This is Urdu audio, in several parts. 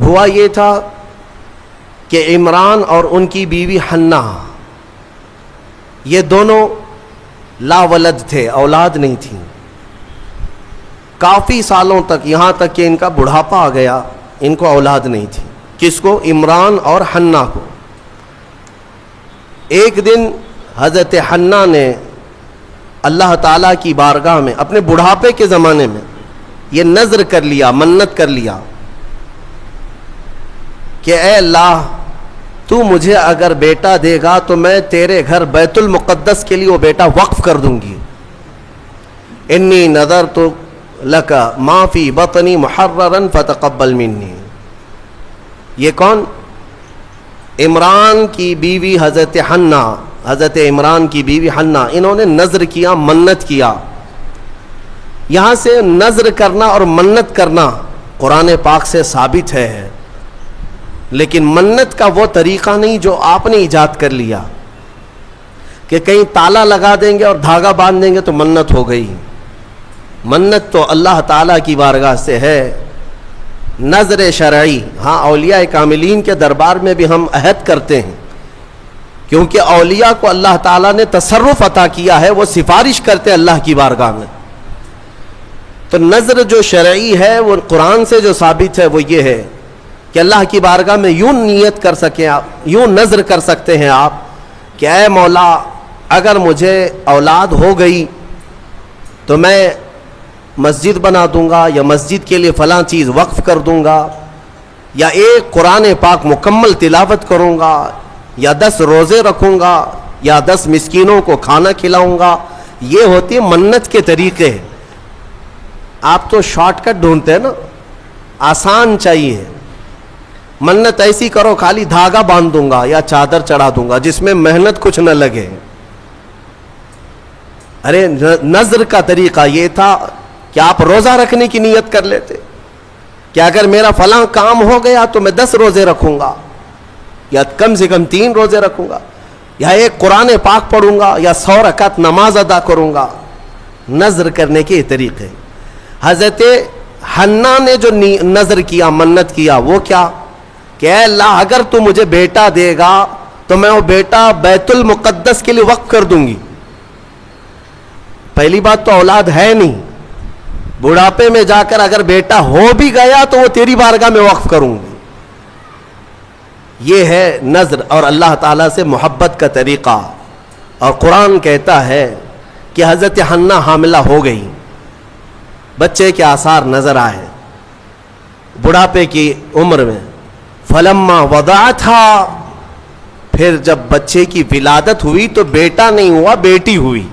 ہوا یہ تھا کہ عمران اور ان کی بیوی حنا یہ دونوں لا ولد تھے، اولاد نہیں تھی کافی سالوں تک، یہاں تک کہ ان کا بڑھاپا آ گیا، ان کو اولاد نہیں تھی۔ کس کو؟ عمران اور حنا کو۔ ایک دن حضرت حنا نے اللہ تعالیٰ کی بارگاہ میں اپنے بڑھاپے کے زمانے میں یہ نذر کر لیا، منت کر لیا کہ اے اللہ تو مجھے اگر بیٹا دے گا تو میں تیرے گھر بیت المقدس کے لیے وہ بیٹا وقف کر دوں گی۔ انی نذرت لک ما فی بطنی محررا فتقبل منی۔ یہ کون؟ عمران کی بیوی حضرت حنا، حضرت عمران کی بیوی حنا، انہوں نے نذر کیا، منت کیا۔ یہاں سے نذر کرنا اور منت کرنا قرآن پاک سے ثابت ہے، لیکن منت کا وہ طریقہ نہیں جو آپ نے ایجاد کر لیا کہ کہیں تالا لگا دیں گے اور دھاگا باندھ دیں گے تو منت ہو گئی۔ منت تو اللہ تعالیٰ کی بارگاہ سے ہے، نذر شرعی۔ ہاں، اولیاء کاملین کے دربار میں بھی ہم عہد کرتے ہیں، کیونکہ اولیاء کو اللہ تعالیٰ نے تصرف عطا کیا ہے، وہ سفارش کرتے اللہ کی بارگاہ میں۔ تو نذر جو شرعی ہے وہ قرآن سے جو ثابت ہے وہ یہ ہے کہ اللہ کی بارگاہ میں یوں نیت کر سکیں آپ، یوں نذر کر سکتے ہیں آپ کہ اے مولا اگر مجھے اولاد ہو گئی تو میں مسجد بنا دوں گا، یا مسجد کے لیے فلاں چیز وقف کر دوں گا، یا ایک قرآن پاک مکمل تلاوت کروں گا، یا 10 روزے رکھوں گا، یا 10 مسکینوں کو کھانا کھلاؤں گا۔ یہ ہوتی ہے منت کے طریقے۔ آپ تو شارٹ کٹ ڈھونڈتے ہیں نا، آسان چاہیے۔ منت ایسی کرو خالی دھاگا باندھ دوں گا یا چادر چڑھا دوں گا جس میں محنت کچھ نہ لگے۔ ارے نذر کا طریقہ یہ تھا کہ آپ روزہ رکھنے کی نیت کر لیتے کہ اگر میرا فلاں کام ہو گیا تو میں 10 روزے رکھوں گا، یا کم سے کم 3 روزے رکھوں گا، یا ایک قرآن پاک پڑھوں گا، یا 100 رکعت نماز ادا کروں گا۔ نذر کرنے کے طریقے۔ حضرت حنا نے جو نذر کیا، منت کیا، وہ کیا کہ اے اللہ اگر تو مجھے بیٹا دے گا تو میں وہ بیٹا بیت المقدس کے لیے وقف کر دوں گی۔ پہلی بات تو اولاد ہے نہیں، بڑھاپے میں جا کر اگر بیٹا ہو بھی گیا تو وہ تیری بارگاہ میں وقف کروں گی۔ یہ ہے نذر اور اللہ تعالیٰ سے محبت کا طریقہ۔ اور قرآن کہتا ہے کہ حضرت حنا حاملہ ہو گئی، بچے کے آثار نظر آئے بڑھاپے کی عمر میں۔ فلما وضعتھا، پھر جب بچے کی ولادت ہوئی تو بیٹا نہیں ہوا، بیٹی ہوئی۔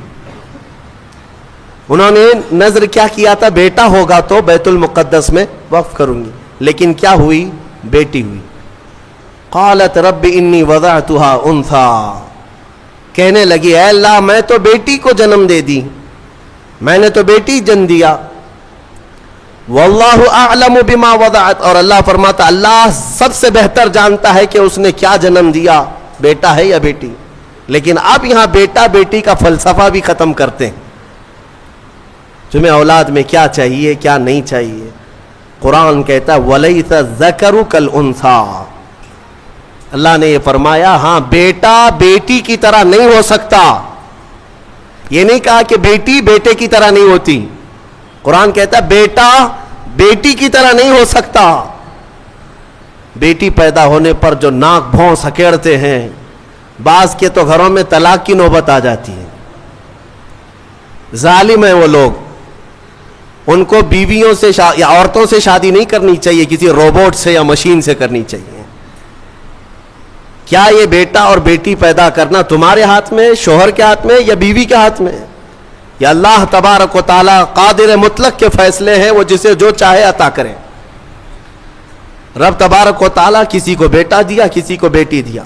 انہوں نے نذر کیا کیا تھا؟ بیٹا ہوگا تو بیت المقدس میں وقف کروں گی، لیکن کیا ہوئی؟ بیٹی ہوئی۔ قالت رب انی وضعتها انثى، کہنے لگی اے اللہ میں تو بیٹی کو جنم دے دی، میں نے تو بیٹی جن دیا۔ واللہ اعلم بما وضعت، اور اللہ فرماتا اللہ سب سے بہتر جانتا ہے کہ اس نے کیا جنم دیا، بیٹا ہے یا بیٹی۔ لیکن اب یہاں بیٹا بیٹی کا فلسفہ بھی ختم کرتے ہیں۔ تمہیں اولاد میں کیا چاہیے کیا نہیں چاہیے؟ قرآن کہتا ہے وَلَيْسَ الذَّكَرُ كَالْأُنثَىٰ، اللہ نے یہ فرمایا ہاں بیٹا بیٹی کی طرح نہیں ہو سکتا۔ یہ نہیں کہا کہ بیٹی بیٹے کی طرح نہیں ہوتی، قرآن کہتا ہے بیٹا بیٹی کی طرح نہیں ہو سکتا۔ بیٹی پیدا ہونے پر جو ناک بھون سکیڑتے ہیں، بعض کے تو گھروں میں طلاق کی نوبت آ جاتی ہے۔ ظالم ہیں وہ لوگ، ان کو بیویوں سے یا عورتوں سے شادی نہیں کرنی چاہیے، کسی روبوٹ سے یا مشین سے کرنی چاہیے۔ کیا یہ بیٹا اور بیٹی پیدا کرنا تمہارے ہاتھ میں، شوہر کے ہاتھ میں یا بیوی کے ہاتھ میں؟ یا اللہ تبارک و تعالی قادر مطلق کے فیصلے ہیں، وہ جسے جو چاہے عطا کرے۔ رب تبارک و تعالی کسی کو بیٹا دیا، کسی کو بیٹی دیا۔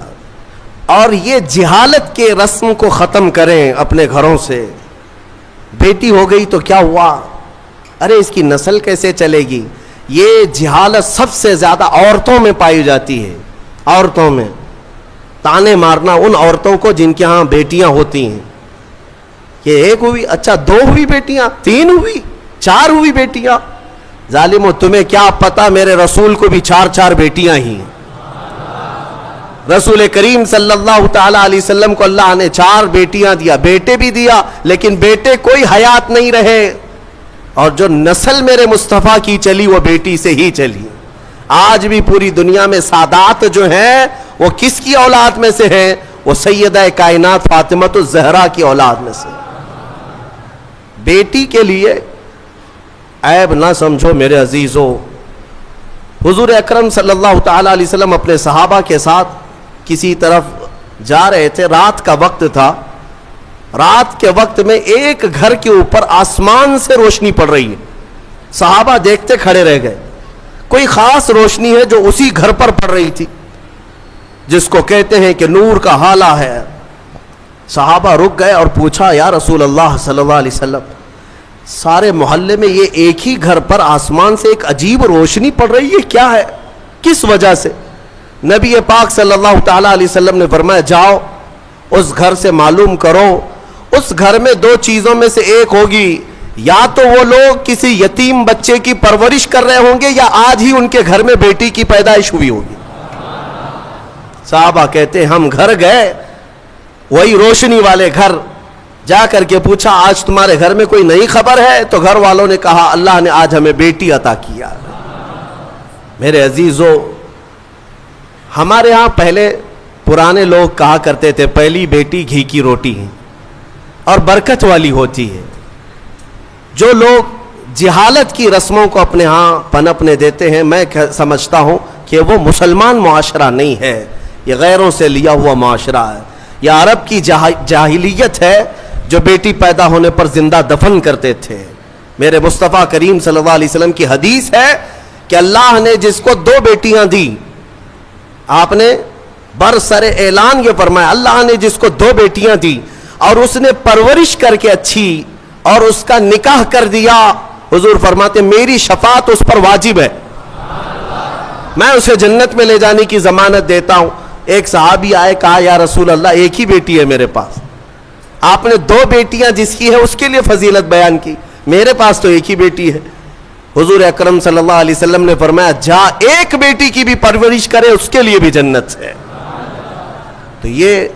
اور یہ جہالت کے رسم کو ختم کریں اپنے گھروں سے۔ بیٹی ہو گئی تو کیا ہوا؟ ارے اس کی نسل کیسے چلے گی؟ یہ جہالت سب سے زیادہ عورتوں میں پائی جاتی ہے۔ عورتوں میں تانے مارنا ان عورتوں کو جن کے ہاں بیٹیاں ہوتی ہیں کہ ایک ہوئی، اچھا 2 ہوئی بیٹیاں، 3 ہوئی، 4 ہوئی بیٹیاں، ظالمو تمہیں کیا پتا میرے رسول کو بھی 4 بیٹیاں ہی ہیں. رسول کریم صلی اللہ تعالی علیہ وسلم کو اللہ نے 4 بیٹیاں دیا, بیٹے بھی دیا, لیکن بیٹے کوئی حیات نہیں رہے, اور جو نسل میرے مصطفیٰ کی چلی وہ بیٹی سے ہی چلی. آج بھی پوری دنیا میں سادات جو ہیں وہ کس کی اولاد میں سے ہیں؟ وہ سیدہ کائنات فاطمہ الزہرا کی اولاد میں سے. بیٹی کے لیے عیب نہ سمجھو میرے عزیزو. حضور اکرم صلی اللہ تعالی علیہ وسلم اپنے صحابہ کے ساتھ کسی طرف جا رہے تھے, رات کا وقت تھا. رات کے وقت میں ایک گھر کے اوپر آسمان سے روشنی پڑ رہی ہے. صحابہ دیکھتے کھڑے رہ گئے. کوئی خاص روشنی ہے جو اسی گھر پر پڑ رہی تھی, جس کو کہتے ہیں کہ نور کا حالہ ہے. صحابہ رک گئے اور پوچھا, یا رسول اللہ صلی اللہ علیہ وسلم, سارے محلے میں یہ ایک ہی گھر پر آسمان سے ایک عجیب روشنی پڑ رہی ہے, کیا ہے, کس وجہ سے؟ نبی پاک صلی اللہ تعالی علیہ وسلم نے فرمایا, جاؤ اس گھر سے معلوم کرو, اس گھر میں 2 چیزوں میں سے ایک ہوگی, یا تو وہ لوگ کسی یتیم بچے کی پرورش کر رہے ہوں گے, یا آج ہی ان کے گھر میں بیٹی کی پیدائش ہوئی ہوگی. صحابہ کہتے ہیں ہم گھر گئے, وہی روشنی والے گھر, جا کر کے پوچھا آج تمہارے گھر میں کوئی نئی خبر ہے؟ تو گھر والوں نے کہا اللہ نے آج ہمیں بیٹی عطا کیا. میرے عزیزو, ہمارے ہاں پہلے پرانے لوگ کہا کرتے تھے پہلی بیٹی گھی کی روٹی ہے اور برکت والی ہوتی ہے. جو لوگ جہالت کی رسموں کو اپنے ہاں پنپنے دیتے ہیں, میں سمجھتا ہوں کہ وہ مسلمان معاشرہ نہیں ہے, یہ غیروں سے لیا ہوا معاشرہ ہے. یہ عرب کی جاہلیت ہے جو بیٹی پیدا ہونے پر زندہ دفن کرتے تھے. میرے مصطفیٰ کریم صلی اللہ علیہ وسلم کی حدیث ہے کہ اللہ نے جس کو 2 بیٹیاں دی, آپ نے برسر اعلان یہ فرمایا, اللہ نے جس کو 2 بیٹیاں دی اور اس نے پرورش کر کے اچھی اور اس کا نکاح کر دیا, حضور فرماتے میری شفاعت اس پر واجب ہے, میں اسے جنت میں لے جانے کی ضمانت دیتا ہوں. ایک صحابی آئے, کہا یا رسول اللہ ایک ہی بیٹی ہے میرے پاس, آپ نے 2 بیٹیاں جس کی ہے اس کے لیے فضیلت بیان کی, میرے پاس تو ایک ہی بیٹی ہے. حضور اکرم صلی اللہ علیہ وسلم نے فرمایا جا ایک بیٹی کی بھی پرورش کرے, اس کے لیے بھی جنت ہے. تو یہ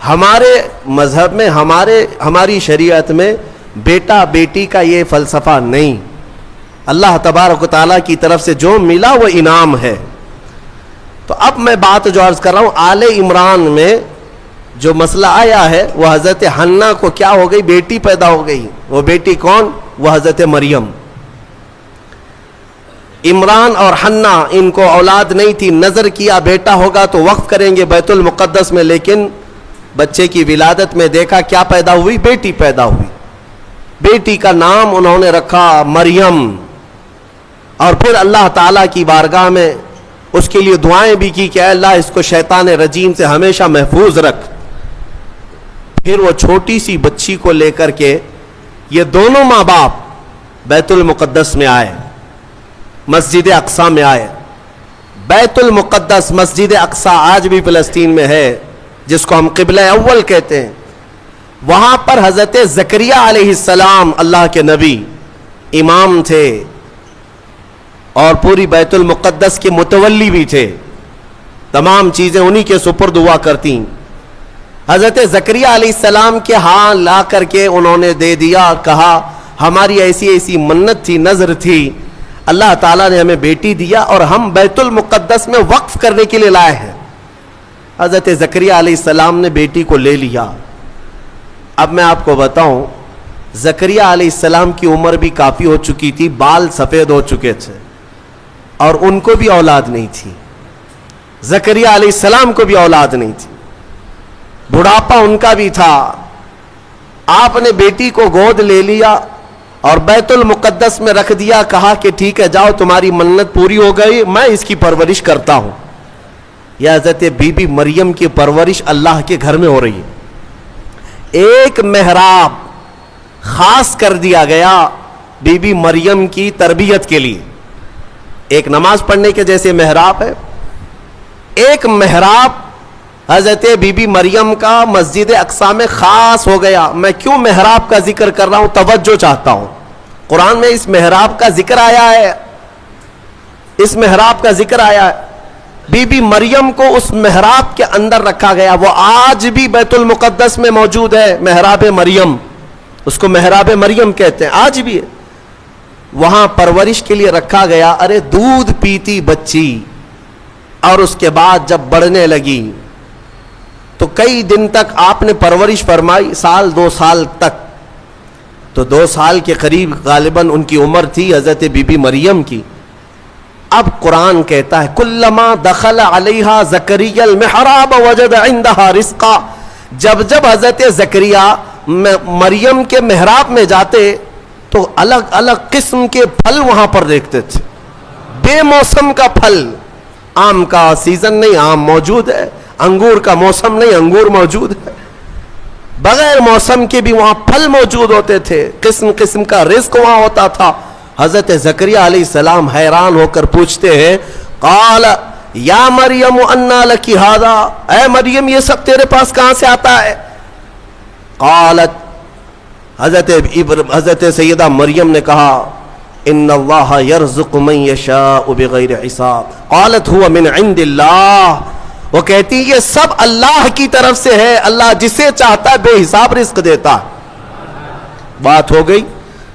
ہمارے مذہب میں, ہماری شریعت میں بیٹا بیٹی کا یہ فلسفہ نہیں. اللہ تبارک و تعالیٰ کی طرف سے جو ملا وہ انعام ہے. تو اب میں بات جو عرض کر رہا ہوں, آل عمران میں جو مسئلہ آیا ہے وہ حضرت حنہ کو کیا ہو گئی, بیٹی پیدا ہو گئی. وہ بیٹی کون؟ وہ حضرت مریم. عمران اور حنہ ان کو اولاد نہیں تھی, نظر کیا بیٹا ہوگا تو وقف کریں گے بیت المقدس میں, لیکن بچے کی ولادت میں دیکھا کیا پیدا ہوئی, بیٹی پیدا ہوئی. بیٹی کا نام انہوں نے رکھا مریم, اور پھر اللہ تعالیٰ کی بارگاہ میں اس کے لیے دعائیں بھی کی کہ اے اللہ اس کو شیطان رجیم سے ہمیشہ محفوظ رکھ. پھر وہ چھوٹی سی بچی کو لے کر کے یہ دونوں ماں باپ بیت المقدس میں آئے, مسجد اقصی میں آئے. بیت المقدس مسجد اقصی آج بھی فلسطین میں ہے, جس کو ہم قبلہ اول کہتے ہیں. وہاں پر حضرت زکریا علیہ السلام اللہ کے نبی امام تھے اور پوری بیت المقدس کے متولی بھی تھے, تمام چیزیں انہی کے سپرد ہوا کرتی. حضرت زکریا علیہ السلام کے ہاں لا کر کے انہوں نے دے دیا, کہا ہماری ایسی ایسی منت تھی, نظر تھی, اللہ تعالیٰ نے ہمیں بیٹی دیا اور ہم بیت المقدس میں وقف کرنے کے لیے لائے ہیں. حضرت زکریا علیہ السلام نے بیٹی کو لے لیا. اب میں آپ کو بتاؤں, زکریا علیہ السلام کی عمر بھی کافی ہو چکی تھی, بال سفید ہو چکے تھے, اور ان کو بھی اولاد نہیں تھی. زکریا علیہ السلام کو بھی اولاد نہیں تھی, بڑھاپا ان کا بھی تھا. آپ نے بیٹی کو گود لے لیا اور بیت المقدس میں رکھ دیا, کہا کہ ٹھیک ہے جاؤ تمہاری منت پوری ہو گئی, میں اس کی پرورش کرتا ہوں. یہ حضرت بی بی مریم کی پرورش اللہ کے گھر میں ہو رہی ہے. ایک محراب خاص کر دیا گیا بی بی مریم کی تربیت کے لیے. ایک نماز پڑھنے کے جیسے محراب ہے, ایک محراب حضرت بی بی مریم کا مسجد اقصی میں خاص ہو گیا. میں کیوں محراب کا ذکر کر رہا ہوں, توجہ چاہتا ہوں. قرآن میں اس محراب کا ذکر آیا ہے، اس محراب کا ذکر آیا ہے. بی بی مریم کو اس محراب کے اندر رکھا گیا. وہ آج بھی بیت المقدس میں موجود ہے، محراب مریم. اس کو محراب مریم کہتے ہیں، آج بھی ہے. وہاں پرورش کے لیے رکھا گیا. ارے دودھ پیتی بچی، اور اس کے بعد جب بڑھنے لگی تو کئی دن تک آپ نے پرورش فرمائی، سال 2 سال تک. تو 2 سال کے قریب غالباً ان کی عمر تھی حضرت بی بی مریم کی. اب قرآن کہتا ہے کلما دخل علیہا زکریا المحراب وجد عندها رزقا. جب جب حضرت زکریا مریم کے محراب میں جاتے تو الگ الگ قسم کے پھل وہاں پر دیکھتے تھے. بے موسم کا پھل، آم کا سیزن نہیں آم موجود ہے، انگور کا موسم نہیں انگور موجود ہے، بغیر موسم کے بھی وہاں پھل موجود ہوتے تھے، قسم قسم کا رزق وہاں ہوتا تھا. حضرت زکریا علیہ السلام حیران ہو کر پوچھتے ہیں قال یا مریم انا لکی ھذا، اے مریم یہ سب تیرے پاس کہاں سے آتا ہے؟ قالت، حضرت سیدہ مریم نے کہا ان اللہ یرزق من یشاء بغیر حساب. قالت هو من عند اللہ، وہ کہتی یہ سب اللہ کی طرف سے ہے، اللہ جسے چاہتا ہے بے حساب رزق دیتا ہے. بات ہو گئی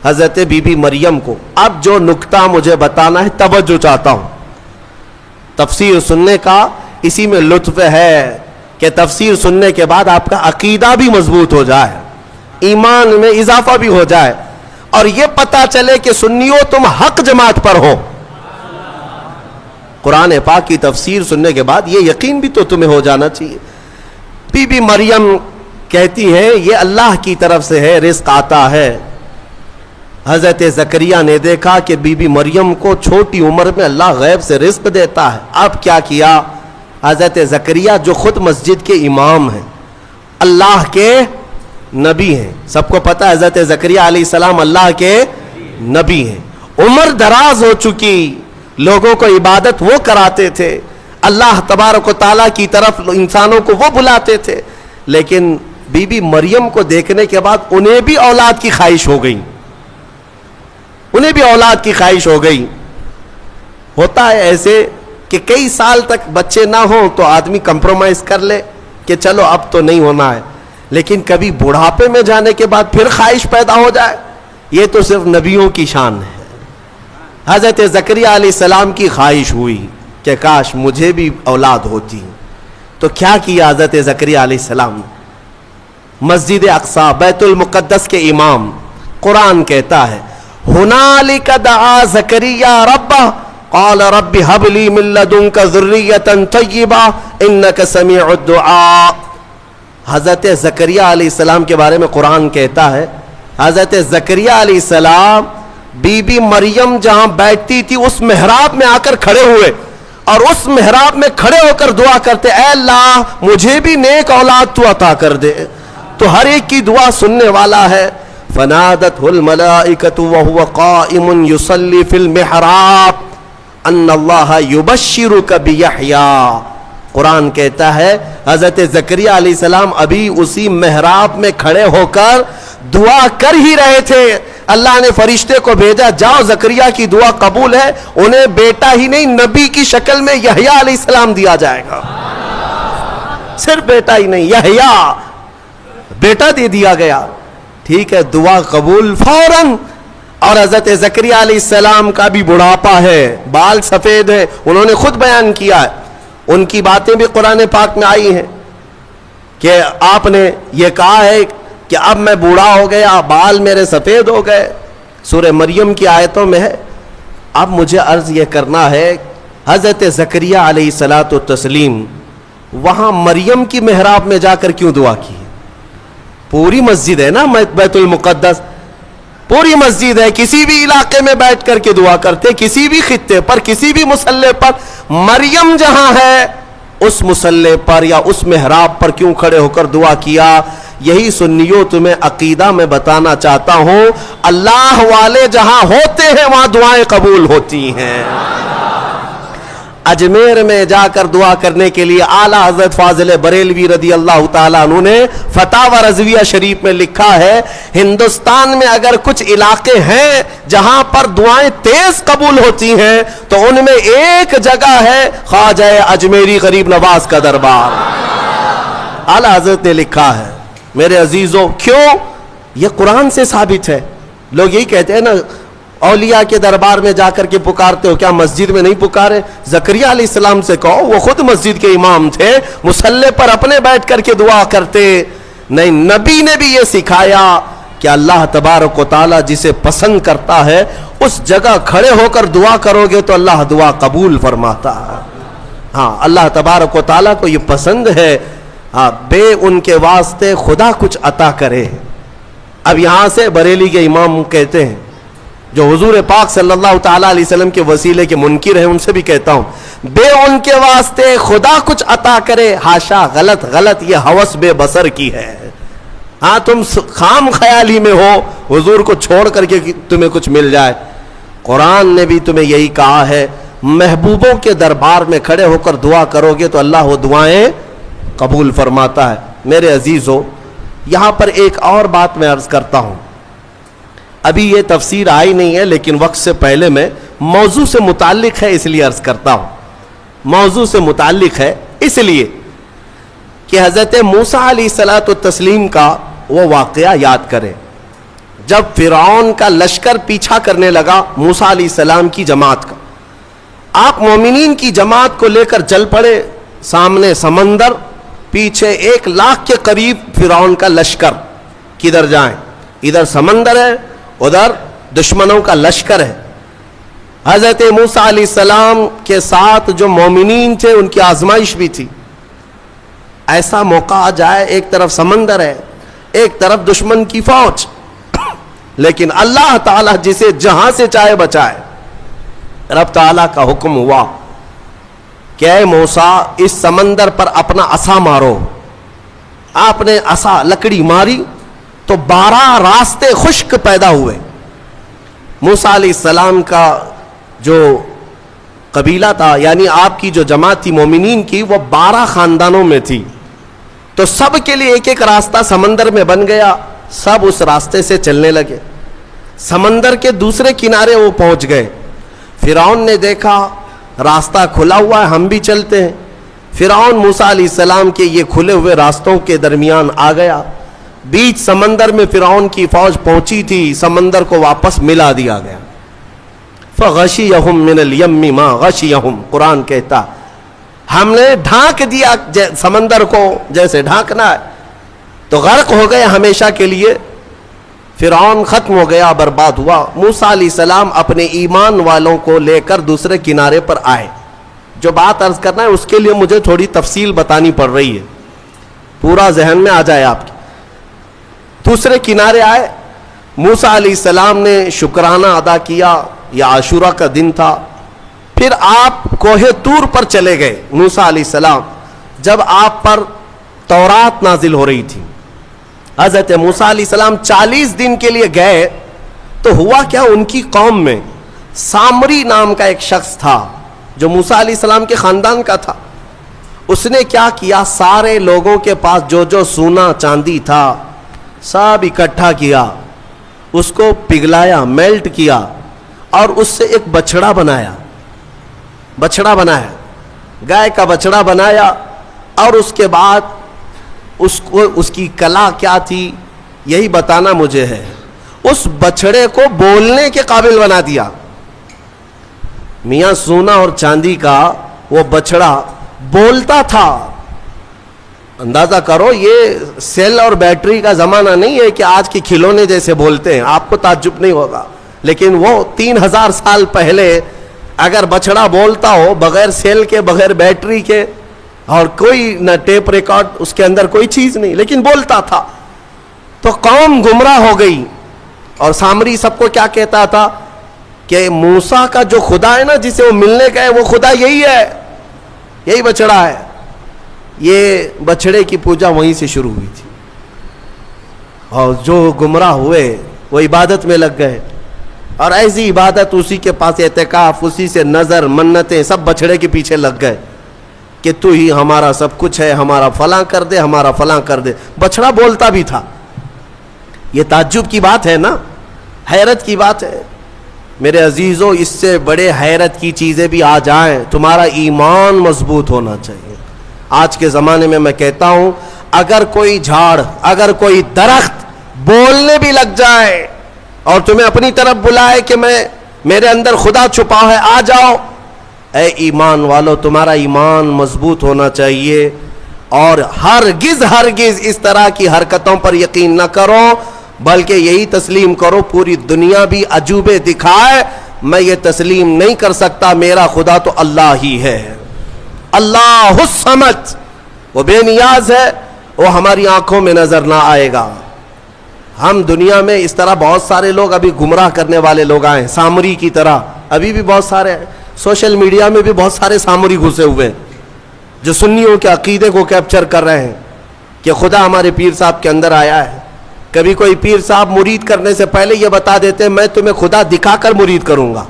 حضرت بی بی مریم کو. اب جو نکتہ مجھے بتانا ہے توجہ چاہتا ہوں. تفسیر سننے کا اسی میں لطف ہے کہ تفسیر سننے کے بعد آپ کا عقیدہ بھی مضبوط ہو جائے، ایمان میں اضافہ بھی ہو جائے، اور یہ پتا چلے کہ سنیو تم حق جماعت پر ہو. قرآن پاک کی تفسیر سننے کے بعد یہ یقین بھی تو تمہیں ہو جانا چاہیے. بی بی مریم کہتی ہے یہ اللہ کی طرف سے ہے، رزق آتا ہے. حضرت زکریا نے دیکھا کہ بی بی مریم کو چھوٹی عمر میں اللہ غیب سے رزق دیتا ہے. اب کیا کیا؟ حضرت زکریا جو خود مسجد کے امام ہیں، اللہ کے نبی ہیں، سب کو پتہ ہے حضرت زکریا علیہ السلام اللہ کے نبی ہیں، عمر دراز ہو چکی، لوگوں کو عبادت وہ کراتے تھے، اللہ تبارک و تعالیٰ کی طرف انسانوں کو وہ بلاتے تھے. لیکن بی بی مریم کو دیکھنے کے بعد انہیں بھی اولاد کی خواہش ہو گئی، انہیں بھی اولاد کی خواہش ہو گئی. ہوتا ہے ایسے کہ کئی سال تک بچے نہ ہوں تو آدمی کمپرومائز کر لے کہ چلو اب تو نہیں ہونا ہے، لیکن کبھی بڑھاپے میں جانے کے بعد پھر خواہش پیدا ہو جائے، یہ تو صرف نبیوں کی شان ہے. حضرت زکریا علیہ السلام کی خواہش ہوئی کہ کاش مجھے بھی اولاد ہوتی. تو کیا کیا حضرت زکریا علیہ السلام؟ مسجد اقصی بیت المقدس کے امام، قرآن کہتا ہے ہنالک دعا زکریا ربہ قال رب ہب لی من لدنک ذریۃ طیبہ انک سمیع الدعاء. حضرت زکریا علیہ السلام کے بارے میں قرآن کہتا ہے حضرت زکریا علیہ السلام بی بی مریم جہاں بیٹھتی تھی اس محراب میں آ کر کھڑے ہوئے، اور اس محراب میں کھڑے ہو کر دعا کرتے اے اللہ مجھے بھی نیک اولاد تو عطا کر دے. تو ہر ایک کی دعا سننے والا ہے. فنادته الملائکۃ وهو قائم یصلی فی المحراب ان اللہ یبشرک بیحییٰ. قرآن کہتا ہے حضرت زکریا علیہ السلام ابھی اسی محراب میں کھڑے ہو کر دعا کر ہی رہے تھے، اللہ نے فرشتے کو بھیجا جاؤ زکریا کی دعا قبول ہے، انہیں بیٹا ہی نہیں نبی کی شکل میں یحییٰ علیہ السلام دیا جائے گا. صرف بیٹا ہی نہیں، یحییٰ بیٹا دے دیا گیا. ٹھیک ہے، دعا قبول فوراً. اور حضرت زکریا علیہ السلام کا بھی بڑھاپا ہے، بال سفید ہے، انہوں نے خود بیان کیا ہے، ان کی باتیں بھی قرآن پاک میں آئی ہیں کہ آپ نے یہ کہا ہے کہ اب میں بوڑھا ہو گیا، بال میرے سفید ہو گئے، سورہ مریم کی آیتوں میں ہے. اب مجھے عرض یہ کرنا ہے حضرت زکریا علیہ الصلاۃ والتسلیم وہاں مریم کی محراب میں جا کر کیوں دعا کی؟ پوری مسجد ہے نا بیت المقدس، پوری مسجد ہے، کسی بھی علاقے میں بیٹھ کر کے دعا کرتے، کسی بھی خطے پر، کسی بھی مصلی پر. مریم جہاں ہے اس مصلی پر یا اس محراب پر کیوں کھڑے ہو کر دعا کیا؟ یہی سنیوں تمہیں عقیدہ میں بتانا چاہتا ہوں، اللہ والے جہاں ہوتے ہیں وہاں دعائیں قبول ہوتی ہیں. اجمیر میں جا کر دعا کرنے کے لیے اعلیٰ حضرت فاضل بریلوی رضی اللہ تعالیٰ عنہ نے فتاوی رضویہ شریف میں لکھا ہے، ہندوستان میں اگر کچھ علاقے ہیں جہاں پر دعائیں تیز قبول ہوتی ہیں تو ان میں ایک جگہ ہے خواجہ اجمیری غریب نواز کا دربار۔ اعلیٰ حضرت نے لکھا ہے۔ میرے عزیزوں، کیوں؟ یہ قرآن سے ثابت ہے۔ لوگ یہی کہتے ہیں نا، اولیاء کے دربار میں جا کر کے پکارتے ہو، کیا مسجد میں نہیں پکارے؟ زکریا علیہ السلام سے کہو، وہ خود مسجد کے امام تھے، مصلی پر اپنے بیٹھ کر کے دعا کرتے۔ نہیں، نبی نے بھی یہ سکھایا کہ اللہ تبارک و تعالی جسے پسند کرتا ہے اس جگہ کھڑے ہو کر دعا کرو گے تو اللہ دعا قبول فرماتا ہے۔ ہاں، اللہ تبارک و تعالی کو یہ پسند ہے بے ان کے واسطے خدا کچھ عطا کرے۔ اب یہاں سے بریلی کے امام کہتے ہیں، جو حضور پاک صلی اللہ تعالیٰ علیہ وسلم کے وسیلے کے منکر ہیں، ان سے بھی کہتا ہوں، بے ان کے واسطے خدا کچھ عطا کرے، ہاشا، غلط غلط، یہ ہوس بے بصر کی ہے۔ ہاں، تم خام خیالی میں ہو حضور کو چھوڑ کر کے تمہیں کچھ مل جائے۔ قرآن نے بھی تمہیں یہی کہا ہے، محبوبوں کے دربار میں کھڑے ہو کر دعا کرو گے تو اللہ وہ دعائیں قبول فرماتا ہے۔ میرے عزیزو، یہاں پر ایک اور بات میں عرض کرتا ہوں، ابھی یہ تفسیر آئی نہیں ہے لیکن وقت سے پہلے میں موضوع سے متعلق ہے اس لیے عرض کرتا ہوں۔ موضوع سے متعلق ہے اس لیے کہ حضرت موسیٰ علیہ الصلاۃ والتسلیم کا وہ واقعہ یاد کریں، جب فرعون کا لشکر پیچھا کرنے لگا موسیٰ علیہ السلام کی جماعت کا، آپ مومنین کی جماعت کو لے کر چل پڑے، سامنے سمندر، پیچھے 1,00,000 کے قریب فرعون کا لشکر، کدھر جائیں؟ ادھر سمندر ہے، ادھر دشمنوں کا لشکر ہے۔ حضرت موسیٰ علیہ السلام کے ساتھ جو مومنین تھے ان کی آزمائش بھی تھی، ایسا موقع آ جائے ایک طرف سمندر ہے ایک طرف دشمن کی فوج، لیکن اللہ تعالیٰ جسے جہاں سے چاہے بچائے۔ رب تعالیٰ کا حکم ہوا کہ اے موسیٰ اس سمندر پر اپنا عصا مارو۔ آپ نے عصا لکڑی ماری تو 12 راستے خشک پیدا ہوئے۔ موسیٰ علیہ السلام کا جو قبیلہ تھا، یعنی آپ کی جو جماعت تھی مومنین کی، وہ 12 خاندانوں میں تھی، تو سب کے لیے ایک ایک راستہ سمندر میں بن گیا، سب اس راستے سے چلنے لگے۔ سمندر کے دوسرے کنارے وہ پہنچ گئے، فرعون نے دیکھا راستہ کھلا ہوا ہے، ہم بھی چلتے ہیں۔ فرعون موسیٰ علیہ السلام کے یہ کھلے ہوئے راستوں کے درمیان آ گیا، بیچ سمندر میں فرعون کی فوج پہنچی تھی، سمندر کو واپس ملا دیا گیا۔ فغشیہم من الیم ما غشیہم، قرآن کہتا ہم نے ڈھانک دیا سمندر کو جیسے ڈھانکنا ہے، تو غرق ہو گئے ہمیشہ کے لیے۔ فرعون ختم ہو گیا، برباد ہوا۔ موسیٰ علیہ السلام اپنے ایمان والوں کو لے کر دوسرے کنارے پر آئے۔ جو بات عرض کرنا ہے اس کے لیے مجھے تھوڑی تفصیل بتانی پڑ رہی ہے، پورا ذہن میں آ جائے آپ کے۔ دوسرے کنارے آئے، موسیٰ علیہ السلام نے شکرانہ ادا کیا، یہ عاشورہ کا دن تھا۔ پھر آپ کوہ طور پر چلے گئے موسیٰ علیہ السلام، جب آپ پر تورات نازل ہو رہی تھی۔ حضرت موسیٰ علیہ السلام 40 دن کے لیے گئے تو ہوا کیا، ان کی قوم میں سامری نام کا ایک شخص تھا جو موسیٰ علیہ السلام کے خاندان کا تھا۔ اس نے کیا کیا، سارے لوگوں کے پاس جو سونا چاندی تھا سب اکٹھا کیا، اس کو پگھلایا، میلٹ کیا، اور اس سے ایک بچڑا بنایا، گائے کا بچڑا بنایا، اور اس کے بعد اس کی کلا کیا تھی یہی بتانا مجھے ہے، اس بچڑے کو بولنے کے قابل بنا دیا۔ میاں سونا اور چاندی کا وہ بچڑا بولتا تھا۔ اندازہ کرو، یہ سیل اور بیٹری کا زمانہ نہیں ہے کہ آج کے کھلونے جیسے بولتے ہیں، آپ کو تعجب نہیں ہوگا، لیکن وہ 3000 سال پہلے اگر بچڑا بولتا ہو بغیر سیل کے، بغیر بیٹری کے، اور کوئی نہ ٹیپ ریکارڈ، اس کے اندر کوئی چیز نہیں، لیکن بولتا تھا، تو قوم گمراہ ہو گئی۔ اور سامری سب کو کیا کہتا تھا کہ موسیٰ کا جو خدا ہے نا جسے وہ ملنے گئے، وہ خدا یہی ہے، یہی بچڑا ہے۔ یہ بچڑے کی پوجا وہیں سے شروع ہوئی تھی، اور جو گمراہ ہوئے وہ عبادت میں لگ گئے۔ اور ایسی عبادت، اسی کے پاس اعتکاف، اسی سے نظر، منتیں، سب بچڑے کے پیچھے لگ گئے کہ تو ہی ہمارا سب کچھ ہے، ہمارا فلاں کر دے، ہمارا فلاں کر دے. بچڑا بولتا بھی تھا. یہ تعجب کی بات ہے نا، حیرت کی بات ہے. میرے عزیزوں، اس سے بڑے حیرت کی چیزیں بھی آ جائیں، تمہارا ایمان مضبوط ہونا چاہیے. آج کے زمانے میں کہتا ہوں، اگر کوئی جھاڑ، اگر کوئی درخت بولنے بھی لگ جائے اور تمہیں اپنی طرف بلائے کہ میرے اندر خدا چھپا ہے، آ جاؤ، اے ایمان والو، تمہارا ایمان مضبوط ہونا چاہیے. اور ہرگز اس طرح کی حرکتوں پر یقین نہ کرو، بلکہ یہی تسلیم کرو، پوری دنیا بھی عجوبے دکھائے، میں یہ تسلیم نہیں کر سکتا، میرا خدا تو اللہ ہی ہے. اللہ الصمد، وہ بے نیاز ہے، وہ ہماری آنکھوں میں نظر نہ آئے گا. ہم دنیا میں اس طرح بہت سارے لوگ ابھی گمراہ کرنے والے لوگ آئے ہیں، سامری کی طرح. ابھی بھی بہت سارے ہیں، سوشل میڈیا میں بھی بہت سارے سامری گھسے ہوئے ہیں جو سنیوں کے عقیدے کو کیپچر کر رہے ہیں کہ خدا ہمارے پیر صاحب کے اندر آیا ہے. کبھی کوئی پیر صاحب مرید کرنے سے پہلے یہ بتا دیتے ہیں میں تمہیں خدا دکھا کر مرید کروں گا.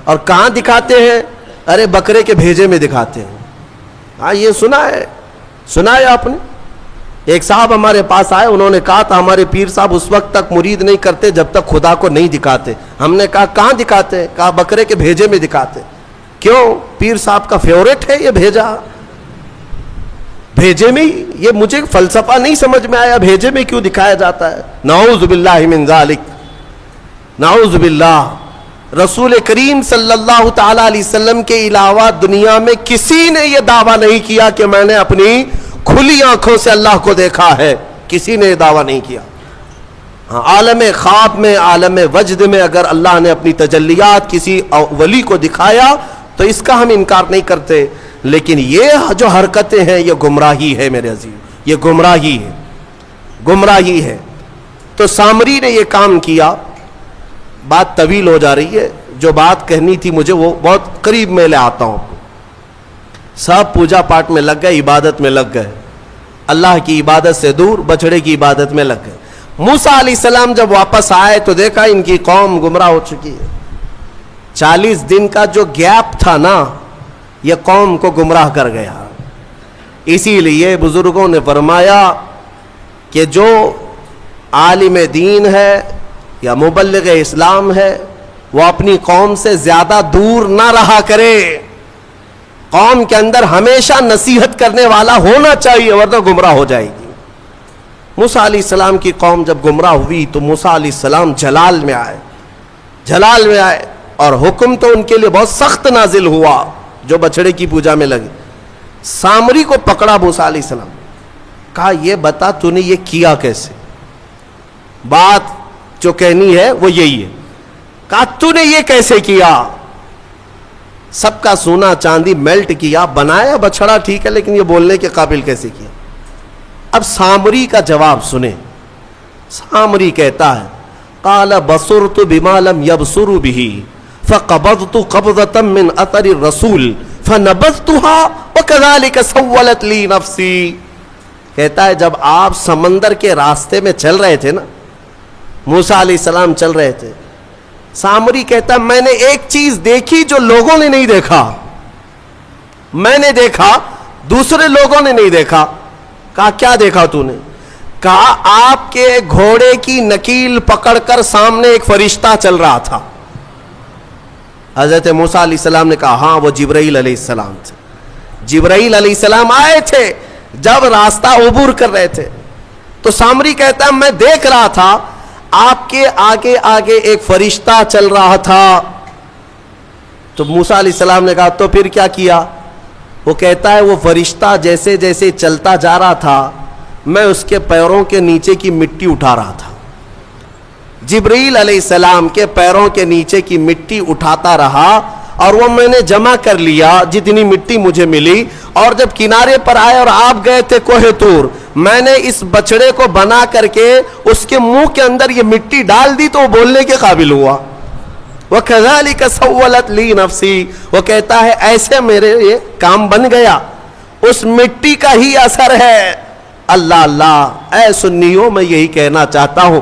اور کہاں دکھاتے ہیں؟ ارے بکرے کے بھیجے میں دکھاتے ہیں. ہاں، یہ سنا ہے آپ نے؟ ایک صاحب ہمارے پاس آئے، انہوں نے کہا تھا ہمارے پیر صاحب اس وقت تک مرید نہیں کرتے جب تک خدا کو نہیں دکھاتے. ہم نے کہا کہاں دکھاتے؟ کہا بکرے کے بھیجے میں دکھاتے. کیوں؟ پیر صاحب کا فیورٹ ہے یہ بھیجے میں. یہ مجھے فلسفہ نہیں سمجھ میں آیا، بھیجے میں کیوں دکھایا جاتا ہے؟ نعوذ باللہ من ذالک، نعوذ باللہ. رسول کریم صلی اللہ تعالی علیہ وسلم کے علاوہ دنیا میں کسی نے یہ دعویٰ نہیں کیا کہ میں نے اپنی کھلی آنکھوں سے اللہ کو دیکھا ہے. کسی نے یہ دعویٰ نہیں کیا. ہاں، عالم خواب میں، عالم وجد میں اگر اللہ نے اپنی تجلیات کسی ولی کو دکھایا تو اس کا ہم انکار نہیں کرتے، لیکن یہ جو حرکتیں ہیں یہ گمراہی ہے میرے عزیز، یہ گمراہی ہے. تو سامری نے یہ کام کیا. بات طویل ہو جا رہی ہے، جو بات کہنی تھی مجھے وہ بہت قریب میں لے آتا ہوں. سب پوجا پاٹ میں لگ گئے، عبادت میں لگ گئے، اللہ کی عبادت سے دور بچڑے کی عبادت میں لگ گئے. موسیٰ علیہ السلام جب واپس آئے تو دیکھا ان کی قوم گمراہ ہو چکی ہے. 40 دن کا جو گیپ تھا نا، یہ قوم کو گمراہ کر گیا. اسی لیے بزرگوں نے فرمایا کہ جو عالم دین ہے یا مبلغ اسلام ہے وہ اپنی قوم سے زیادہ دور نہ رہا کرے. قوم کے اندر ہمیشہ نصیحت کرنے والا ہونا چاہیے، ورنہ گمراہ ہو جائے گی. موسیٰ علیہ السلام کی قوم جب گمراہ ہوئی تو موسیٰ علیہ السلام جلال میں آئے اور حکم تو ان کے لیے بہت سخت نازل ہوا جو بچڑے کی پوجا میں لگے. سامری کو پکڑا موسیٰ علیہ السلام، کہا یہ بتا تو نے یہ کیا کیسے؟ بات جو کہنی ہے وہ یہی ہے. کہا تو نے یہ کیسے کیا؟ سب کا سونا چاندی میلٹ کیا، بنایا بچڑا ٹھیک ہے، لیکن یہ بولنے کے قابل کیسے کیا؟ اب سامری کا جواب سنیں. سامری کہتا ہے قال بصرت بما لم يبصروا به فقبضت قبضة من اثر الرسول فنبذتها وكذلك سولت لي نفسي. کہتا ہے جب آپ سمندر کے راستے میں چل رہے تھے نا، موسیٰ علیہ السلام چل رہے تھے، سامری کہتا ہے میں نے ایک چیز دیکھی جو لوگوں نے نہیں دیکھا. میں نے دیکھا، دوسرے لوگوں نے نہیں دیکھا. کہا کیا دیکھا تو نے؟ کہا آپ کے گھوڑے کی نکیل پکڑ کر سامنے ایک فرشتہ چل رہا تھا. حضرت موسیٰ علیہ السلام نے کہا ہاں وہ جبرائیل علیہ السلام تھے. جبرائیل علیہ السلام آئے تھے جب راستہ عبور کر رہے تھے. تو سامری کہتا ہے میں دیکھ رہا تھا آپ کے آگے آگے ایک فرشتہ چل رہا تھا. تو موسیٰ علیہ السلام نے کہا تو پھر کیا کیا؟ وہ کہتا ہے وہ فرشتہ جیسے جیسے چلتا جا رہا تھا میں اس کے پیروں کے نیچے کی مٹی اٹھا رہا تھا. جبرائیل علیہ السلام کے پیروں کے نیچے کی مٹی اٹھاتا رہا اور وہ میں نے جمع کر لیا جتنی مٹی مجھے ملی. اور جب کنارے پر آئے اور آپ گئے تھے کوہ طور، میں نے اس بچڑے کو بنا کر کے اس کے منہ کے اندر یہ مٹی ڈال دی تو وہ بولنے کے قابل ہوا. وَكَذَلِكَ سَوَّلَتْ لِي نَفْسِي. وہ کہتا ہے ایسے میرے یہ کام بن گیا، اس مٹی کا ہی اثر ہے. اللہ اللہ، اے سنیوں میں یہی کہنا چاہتا ہوں،